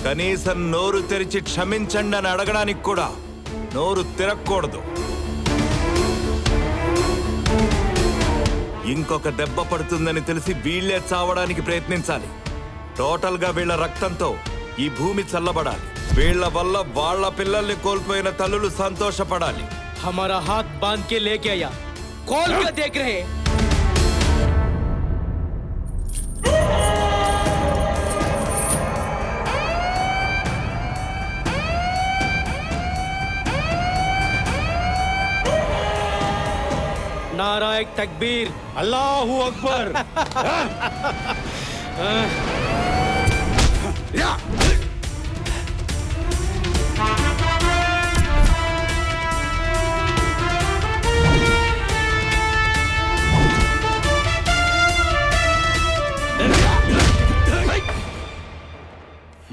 కనీసం నోరు తెరిచి క్షమించండి అని అడగడానికి కూడా నోరు తిరగకూడదు. ఇంకొక దెబ్బ పడుతుందని తెలిసి వీళ్లే చావడానికి ప్రయత్నించాలి. టోటల్ గా వీళ్ల రక్తంతో ఈ భూమి చల్లబడాలి. వీళ్ల వల్ల వాళ్ళ పిల్లల్ని కోల్పోయిన తల్లులు సంతోషపడాలి. हमारा हाथ बांध के लेके आया, खोल कर देख रहे। नारायक तकबीर, अल्लाहू अकबर।